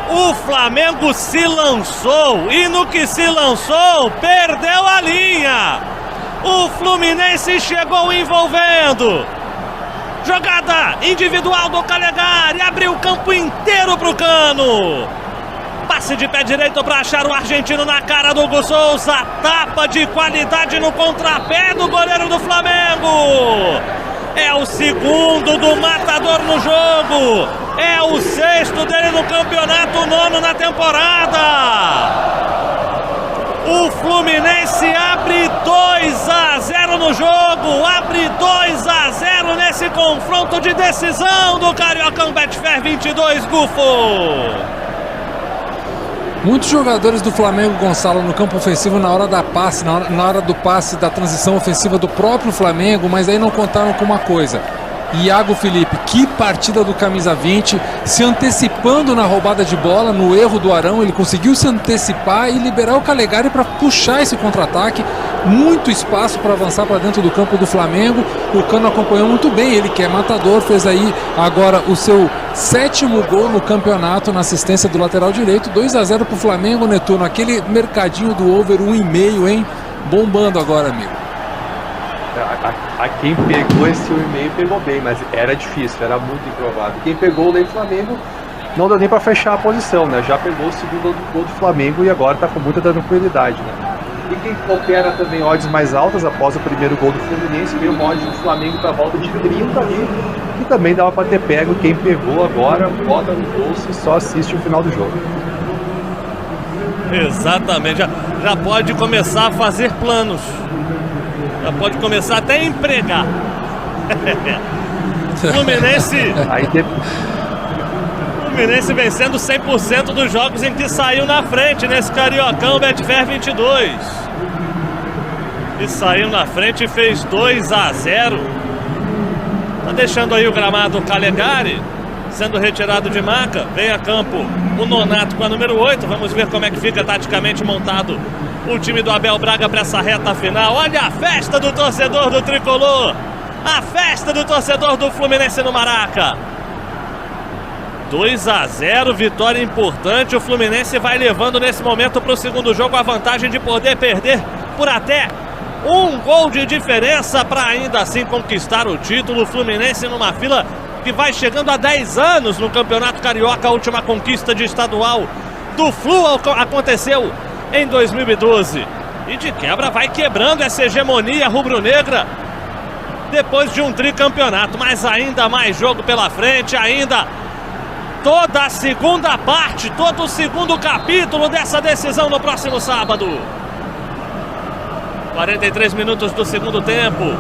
O Flamengo se lançou e no que se lançou perdeu a linha. O Fluminense chegou envolvendo. Jogada individual do Calegari, abriu o campo inteiro pro Cano. Passe de pé direito para achar o argentino na cara do Hugo Souza. Tapa de qualidade no contrapé do goleiro do Flamengo. É o segundo do Matador no jogo. É o 6º dele no campeonato, 9º na temporada. O Fluminense abre 2-0 no jogo, abre 2-0 nesse confronto de decisão do Cariocão Betfair 22, Gufo. Muitos jogadores do Flamengo, Gonçalo, no campo ofensivo na hora da passe, na hora do passe da transição ofensiva do próprio Flamengo, mas aí não contaram com uma coisa. Iago Felipe, que partida do camisa 20, se antecipando na roubada de bola, no erro do Arão, ele conseguiu se antecipar e liberar o Calegari para puxar esse contra-ataque, muito espaço para avançar para dentro do campo do Flamengo. O Cano acompanhou muito bem, ele que é matador, fez aí agora o seu 7º gol no campeonato na assistência do lateral direito. 2-0 para o Flamengo, Netuno, aquele mercadinho do over 1,5, hein? Bombando agora, amigo. A quem pegou esse 1,5 pegou bem, mas era difícil, era muito improvável. Quem pegou o Lei Flamengo não deu nem para fechar a posição, né? Já pegou o segundo gol do Flamengo e agora está com muita tranquilidade, né? E quem opera também odds mais altas após o primeiro gol do Fluminense, veio o odd do Flamengo para volta de 30 ali, que também dava para ter pego. Quem pegou agora, bota no bolso e só assiste o final do jogo. Exatamente, já pode começar a fazer planos. Já pode começar até a empregar. Fluminense vencendo 100% dos jogos em que saiu na frente nesse Cariocão Betfair 22. E saiu na frente e fez 2-0. Tá deixando aí o gramado Calegari, sendo retirado de maca. Vem a campo o Nonato com a número 8. Vamos ver como é que fica taticamente montado o time do Abel Braga para essa reta final. Olha a festa do torcedor do Tricolor. A festa do torcedor do Fluminense no Maraca. 2-0, vitória importante. O Fluminense vai levando nesse momento para o segundo jogo a vantagem de poder perder por até 1 gol de diferença para ainda assim conquistar o título. O Fluminense numa fila que vai chegando a 10 anos no Campeonato Carioca. A última conquista de estadual do Flu aconteceu em 2012. E de quebra vai quebrando essa hegemonia rubro-negra depois de um tricampeonato. Mas ainda mais jogo pela frente, ainda toda a segunda parte, todo o segundo capítulo dessa decisão no próximo sábado. 43 minutos do segundo tempo.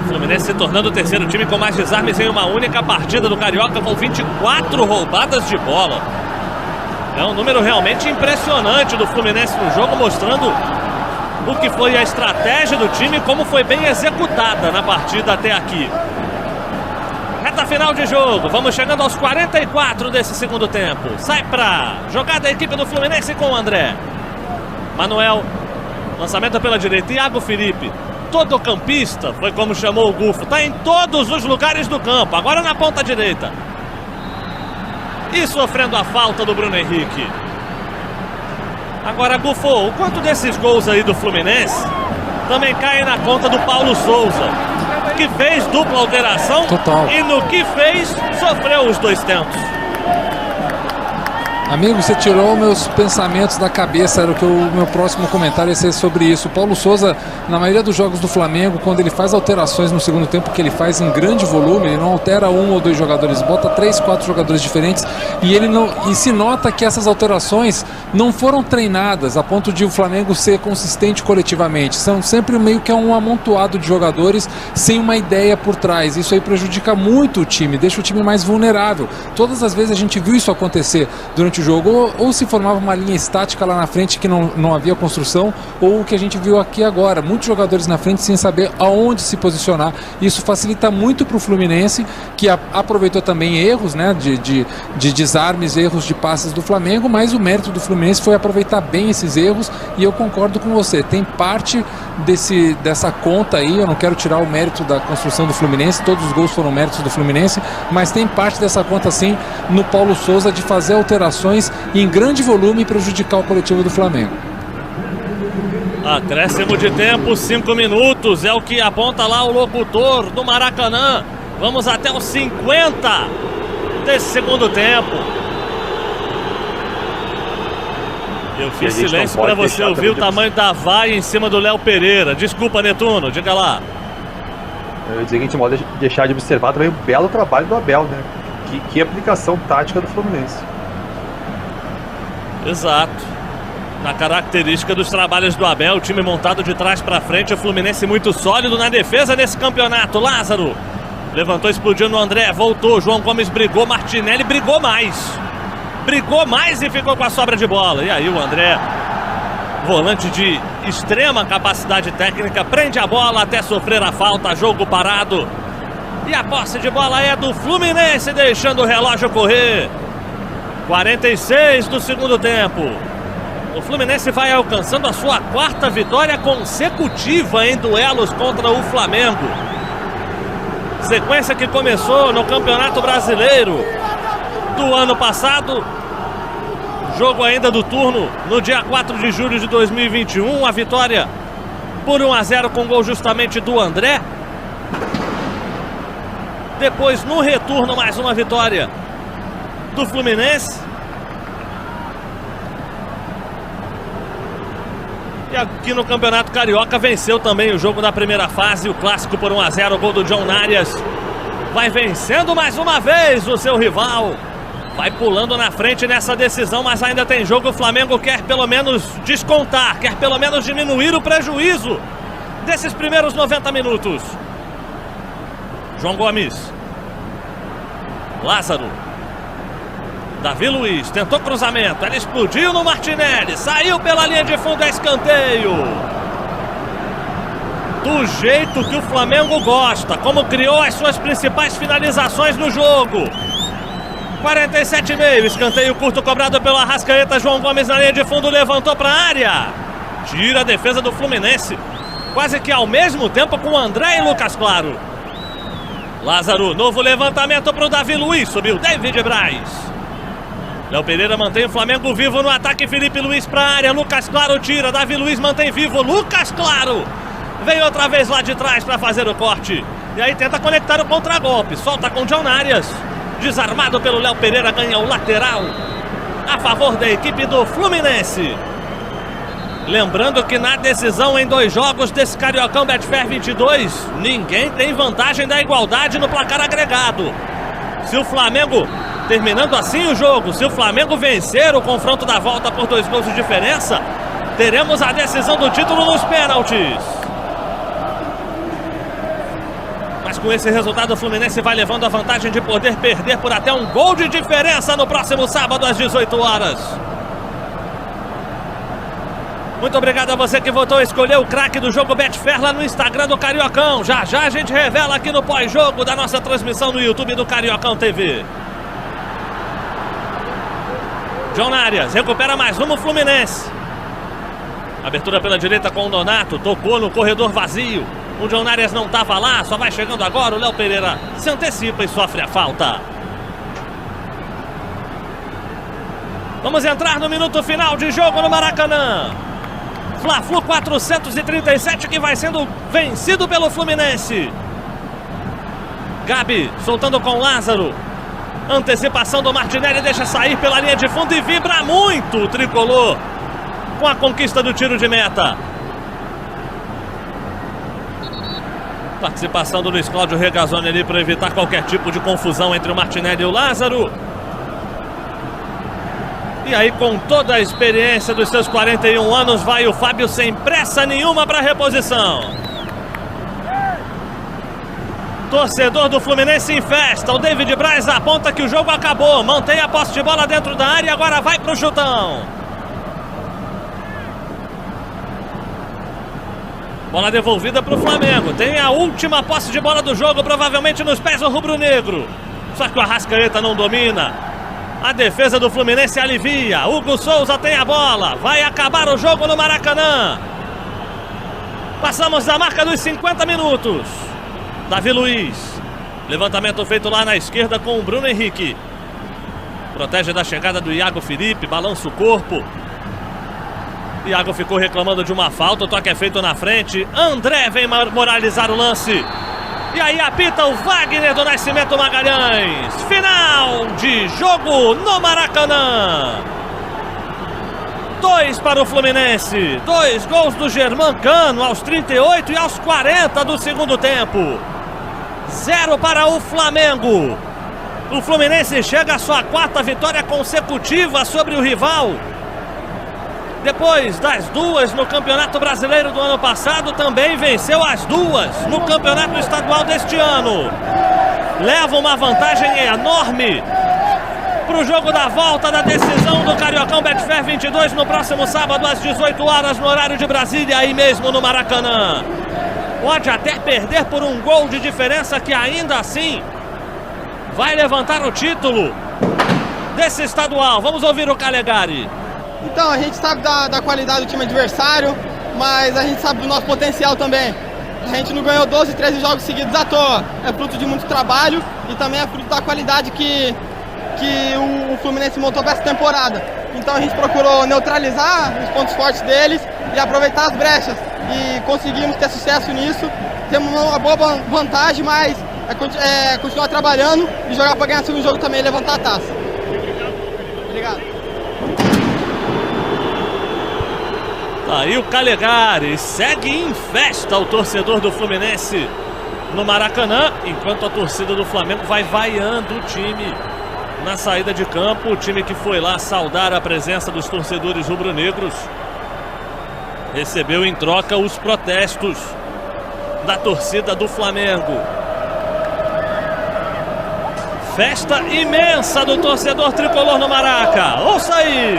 Fluminense se tornando o terceiro time com mais desarmes em uma única partida do Carioca, com 24 roubadas de bola. É um número realmente impressionante do Fluminense no jogo, mostrando o que foi a estratégia do time e como foi bem executada na partida até aqui. Reta final de jogo, vamos chegando aos 44 desse segundo tempo. Sai pra jogada a equipe do Fluminense com o André. Manuel, lançamento pela direita, Iago Felipe. Todo campista, foi como chamou o Gufo, tá em todos os lugares do campo, agora na ponta direita. e sofrendo a falta do Bruno Henrique. Agora, Bufo, o quanto desses gols aí do Fluminense também caem na conta do Paulo Souza, que fez dupla alteração. Total. E no que fez, sofreu os 2 tentos. Amigo, você tirou meus pensamentos da cabeça, era o que o meu próximo comentário ia ser sobre isso. O Paulo Souza, na maioria dos jogos do Flamengo, quando ele faz alterações no segundo tempo, que ele faz em grande volume, ele não altera 1 ou 2 jogadores, bota 3, 4 jogadores diferentes, e se nota que essas alterações não foram treinadas a ponto de o Flamengo ser consistente coletivamente. São sempre meio que um amontoado de jogadores sem uma ideia por trás. Isso aí prejudica muito o time, deixa o time mais vulnerável. Todas as vezes a gente viu isso acontecer durante o jogo, ou se formava uma linha estática lá na frente que não havia construção, ou o que a gente viu aqui agora, muitos jogadores na frente sem saber aonde se posicionar. Isso facilita muito para o Fluminense, que aproveitou também erros, né, de desarmes, erros de passes do Flamengo, mas o mérito do Fluminense foi aproveitar bem esses erros, e eu concordo com você, tem parte dessa conta aí, eu não quero tirar o mérito da construção do Fluminense, todos os gols foram méritos do Fluminense, mas tem parte dessa conta sim no Paulo Souza de fazer alterações em grande volume e prejudicar o coletivo do Flamengo. Acréscimo de tempo, 5 minutos, é o que aponta lá o locutor do Maracanã. Vamos até os 50 desse segundo tempo. Eu fiz silêncio para você ouvir o tamanho da vaia em cima do Léo Pereira. Desculpa, Netuno, diga lá. Eu ia dizer que a gente não pode deixar de observar também o belo trabalho do Abel, né? Que aplicação tática do Fluminense. Exato. Na característica dos trabalhos do Abel, o time montado de trás para frente, o Fluminense muito sólido na defesa nesse campeonato. Lázaro levantou, explodiu no André, voltou, João Gomes brigou, Martinelli brigou mais e ficou com a sobra de bola. E aí o André, volante de extrema capacidade técnica, prende a bola até sofrer a falta, jogo parado. E a posse de bola é do Fluminense, deixando o relógio correr. 46 do segundo tempo. O Fluminense vai alcançando a sua 4ª vitória consecutiva em duelos contra o Flamengo. Sequência que começou no Campeonato Brasileiro do ano passado. Jogo ainda do turno no dia 4 de julho de 2021. A vitória por 1-0 com gol justamente do André. Depois no retorno mais uma vitória do Fluminense. E aqui no Campeonato Carioca venceu também o jogo da primeira fase, o clássico por 1-0, o gol do John Arias. Vai vencendo mais uma vez o seu rival. Vai pulando na frente nessa decisão, mas ainda tem jogo. O Flamengo quer pelo menos descontar, quer pelo menos diminuir o prejuízo desses primeiros 90 minutos. João Gomes. Lázaro. Davi Luiz tentou cruzamento, ele explodiu no Martinelli, saiu pela linha de fundo, é escanteio. Do jeito que o Flamengo gosta, como criou as suas principais finalizações no jogo. 47,5, escanteio curto cobrado pelo Arrascaeta. João Gomes na linha de fundo, levantou para a área. Tira a defesa do Fluminense, quase que ao mesmo tempo com André e Lucas Claro. Lázaro, novo levantamento para o Davi Luiz, subiu David Braz. Léo Pereira mantém o Flamengo vivo no ataque, Felipe Luiz para a área, Lucas Claro tira, Davi Luiz mantém vivo, Lucas Claro vem outra vez lá de trás para fazer o corte. E aí tenta conectar o contragolpe, solta com John Arias. Desarmado pelo Léo Pereira, ganha o lateral a favor da equipe do Fluminense. Lembrando que na decisão em 2 jogos desse Cariocão Betfair 22, ninguém tem vantagem da igualdade no placar agregado. Se o Flamengo, terminando assim o jogo, se o Flamengo vencer o confronto da volta por 2 gols de diferença, teremos a decisão do título nos pênaltis. Mas com esse resultado o Fluminense vai levando a vantagem de poder perder por até 1 gol de diferença no próximo sábado às 18 horas. Muito obrigado a você que votou escolher o craque do jogo Betfair lá no Instagram do Cariocão. Já já a gente revela aqui no pós-jogo da nossa transmissão no YouTube do Cariocão TV. John Arias recupera mais uma, o Fluminense. Abertura pela direita com o Nonato, tocou no corredor vazio. O John Arias não estava lá, só vai chegando agora. O Léo Pereira se antecipa e sofre a falta. Vamos entrar no minuto final de jogo no Maracanã. Fla-Flu 437 que vai sendo vencido pelo Fluminense. Gabi soltando com Lázaro. Antecipação do Martinelli, deixa sair pela linha de fundo e vibra muito o tricolor com a conquista do tiro de meta. Participação do Luiz Cláudio Regazzoni ali para evitar qualquer tipo de confusão entre o Martinelli e o Lázaro. E aí, com toda a experiência dos seus 41 anos, vai o Fábio sem pressa nenhuma para a reposição. Torcedor do Fluminense em festa. O David Braz aponta que o jogo acabou. Mantém a posse de bola dentro da área e agora vai pro chutão. Bola devolvida pro Flamengo. Tem a última posse de bola do jogo, provavelmente nos pés do rubro-negro. Só que o Arrascaeta não domina. A defesa do Fluminense alivia. Hugo Souza tem a bola. Vai acabar o jogo no Maracanã. Passamos da marca dos 50 minutos. Davi Luiz. Levantamento feito lá na esquerda com o Bruno Henrique. Protege da chegada do Iago Felipe. Balança o corpo. Iago ficou reclamando de uma falta. O toque é feito na frente. André vem moralizar o lance. E aí apita o Wagner do Nascimento Magalhães. Final de jogo no Maracanã. 2 para o Fluminense. 2 gols do Germancano aos 38 e aos 40 do segundo tempo. 0 para o Flamengo. O Fluminense chega à sua 4ª vitória consecutiva sobre o rival. Depois das 2 no Campeonato Brasileiro do ano passado, também venceu as 2 no Campeonato Estadual deste ano. Leva uma vantagem enorme para o jogo da volta da decisão do Cariocão Betfair 22 no próximo sábado às 18 horas no horário de Brasília, aí mesmo no Maracanã. Pode até perder por um gol de diferença que ainda assim vai levantar o título desse estadual. Vamos ouvir o Calegari. Então, a gente sabe da qualidade do time adversário, mas a gente sabe do nosso potencial também. A gente não ganhou 12, 13 jogos seguidos à toa. É fruto de muito trabalho e também é fruto da qualidade que o Fluminense montou para essa temporada. Então a gente procurou neutralizar os pontos fortes deles e aproveitar as brechas. E conseguimos ter sucesso nisso. Temos uma boa vantagem, mas continuar trabalhando e jogar para ganhar o segundo jogo também e levantar a taça. Obrigado. Tá aí o Calegari. Segue em festa o torcedor do Fluminense no Maracanã, enquanto a torcida do Flamengo vai vaiando o time na saída de campo. O time que foi lá saudar a presença dos torcedores rubro-negros recebeu em troca os protestos da torcida do Flamengo. Festa imensa do torcedor tricolor no Maraca. Ouça aí!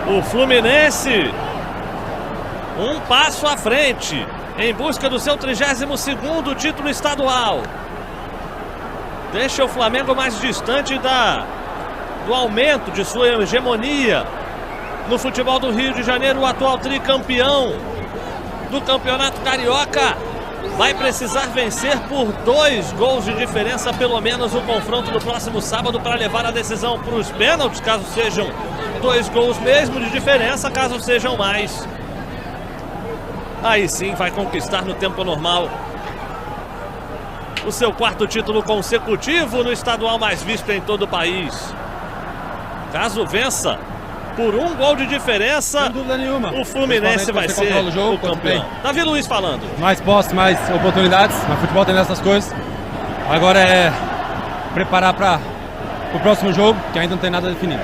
O Fluminense um passo à frente em busca do seu 32º título estadual. Deixa o Flamengo mais distante do aumento de sua hegemonia no futebol do Rio de Janeiro. O atual tricampeão do Campeonato Carioca vai precisar vencer por 2 gols de diferença, pelo menos, o confronto do próximo sábado, para levar a decisão para os pênaltis, caso sejam 2 gols mesmo de diferença, caso sejam mais. Aí sim vai conquistar no tempo normal o seu 4º título consecutivo no estadual mais visto em todo o país. Caso vença por 1 gol de diferença, sem dúvida nenhuma, o Fluminense vai ser o campeão. Davi Luiz falando. Mais posse, mais oportunidades, mas futebol tem essas coisas. Agora é preparar para o próximo jogo, que ainda não tem nada definido.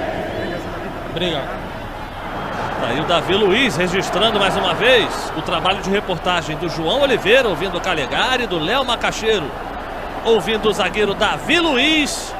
Obrigado. Aí o Davi Luiz registrando mais uma vez o trabalho de reportagem do João Oliveira, ouvindo o Calegari, do Léo Macaxeiro, ouvindo o zagueiro Davi Luiz.